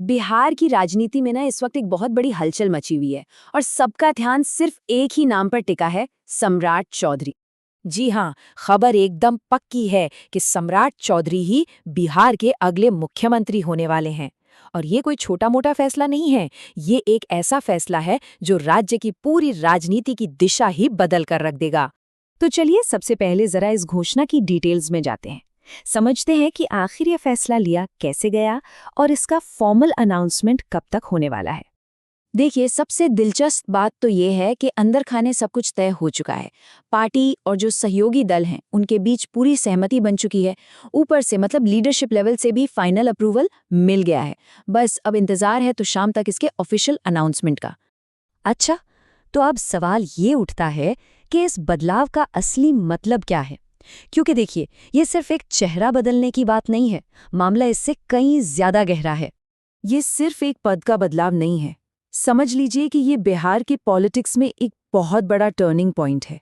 बिहार की राजनीति में ना इस वक्त एक बहुत बड़ी हलचल मची हुई है और सबका ध्यान सिर्फ एक ही नाम पर टिका है, सम्राट चौधरी। जी हाँ, खबर एकदम पक्की है कि सम्राट चौधरी ही बिहार के अगले मुख्यमंत्री होने वाले हैं। और ये कोई छोटा-मोटा फैसला नहीं है, ये एक ऐसा फैसला है जो राज्य की पूरी राजनीति की दिशा ही बदल कर रख देगा। तो चलिए सबसे पहले जरा इस घोषणा की डिटेल्स में जाते हैं। समझते हैं कि आखिर ये फैसला लिया कैसे गया और इसका फॉर्मल अनाउंसमेंट कब तक होने वाला है। देखिए, सबसे दिलचस्प बात तो ये है कि अंदर खाने सब कुछ तय हो चुका है। पार्टी और जो सहयोगी दल हैं उनके बीच पूरी सहमति बन चुकी है। ऊपर से मतलब लीडरशिप लेवल से भी फाइनल अप्रूवल मिल गया है। बस अब इंतजार है तो शाम तक इसके ऑफिशियल अनाउंसमेंट का। अच्छा, तो अब सवाल ये उठता है कि इस बदलाव का असली मतलब क्या है? क्योंकि देखिए, ये सिर्फ एक चेहरा बदलने की बात नहीं है, मामला इससे कहीं ज्यादा गहरा है। ये सिर्फ एक पद का बदलाव नहीं है। समझ लीजिए कि ये बिहार के पॉलिटिक्स में एक बहुत बड़ा टर्निंग पॉइंट है।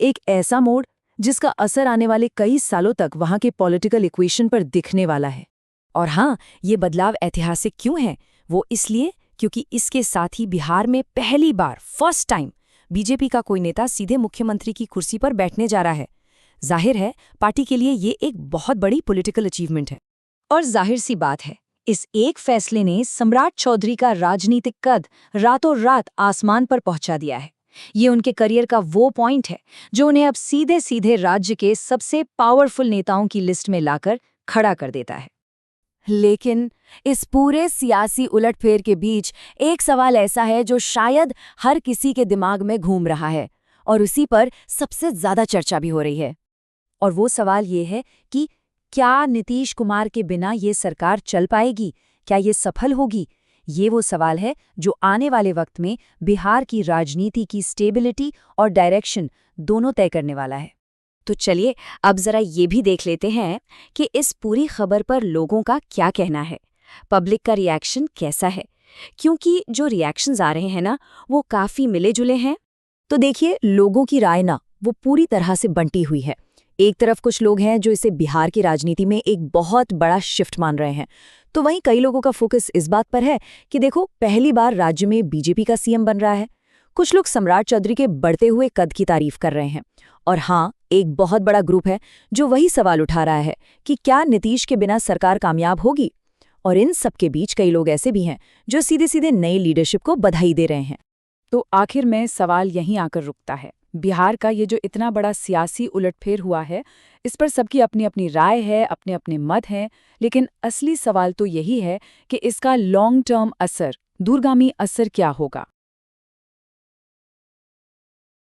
एक ऐसा मोड़ जिसका असर आने वाले कई सालों तक वहां के पॉलिटिकल इक्वेशन पर दिखने वाला है। और हाँ, ये बदलाव ऐतिहासिक क्यों है? वो इसलिए क्योंकि इसके साथ ही बिहार में पहली बार फर्स्ट टाइम बीजेपी का कोई नेता सीधे मुख्यमंत्री की कुर्सी पर बैठने जा रहा है। जाहिर है, पार्टी के लिए ये एक बहुत बड़ी पॉलिटिकल अचीवमेंट है। और जाहिर सी बात है, इस एक फैसले ने सम्राट चौधरी का राजनीतिक कद रातों रात आसमान पर पहुंचा दिया है। ये उनके करियर का वो पॉइंट है जो उन्हें अब सीधे सीधे राज्य के सबसे पावरफुल नेताओं की लिस्ट में लाकर खड़ा कर देता है। लेकिन इस पूरे सियासी उलटफेर के बीच एक सवाल ऐसा है जो शायद हर किसी के दिमाग में घूम रहा है और उसी पर सबसे ज्यादा चर्चा भी हो रही है। और वो सवाल ये है कि क्या नीतीश कुमार के बिना ये सरकार चल पाएगी? क्या ये सफल होगी? ये वो सवाल है जो आने वाले वक्त में बिहार की राजनीति की स्टेबिलिटी और डायरेक्शन दोनों तय करने वाला है। तो चलिए अब जरा ये भी देख लेते हैं कि इस पूरी खबर पर लोगों का क्या कहना है, पब्लिक का रिएक्शन कैसा है, क्योंकि जो रिएक्शंस आ रहे हैं ना, वो काफी मिले जुले हैं। तो देखिए, लोगों की राय ना वो पूरी तरह से बंटी हुई है। एक तरफ कुछ लोग हैं जो इसे बिहार की राजनीति में एक बहुत बड़ा शिफ्ट मान रहे हैं, तो वहीं कई लोगों का फोकस इस बात पर है कि देखो, पहली बार राज्य में बीजेपी का सीएम बन रहा है। कुछ लोग सम्राट चौधरी के बढ़ते हुए कद की तारीफ कर रहे हैं। और हाँ, एक बहुत बड़ा ग्रुप है जो वही सवाल उठा रहा है कि क्या नीतीश के बिना सरकार कामयाब होगी। और इन सबके बीच कई लोग ऐसे भी हैं जो सीधे सीधे नई लीडरशिप को बधाई दे रहे हैं। तो आखिर में सवाल यहीं आकर रुकता है। बिहार का ये जो इतना बड़ा सियासी उलटफेर हुआ है, इस पर सबकी अपनी अपनी राय है, अपने अपने मत हैं, लेकिन असली सवाल तो यही है कि इसका लॉन्ग टर्म असर, दूरगामी असर क्या होगा।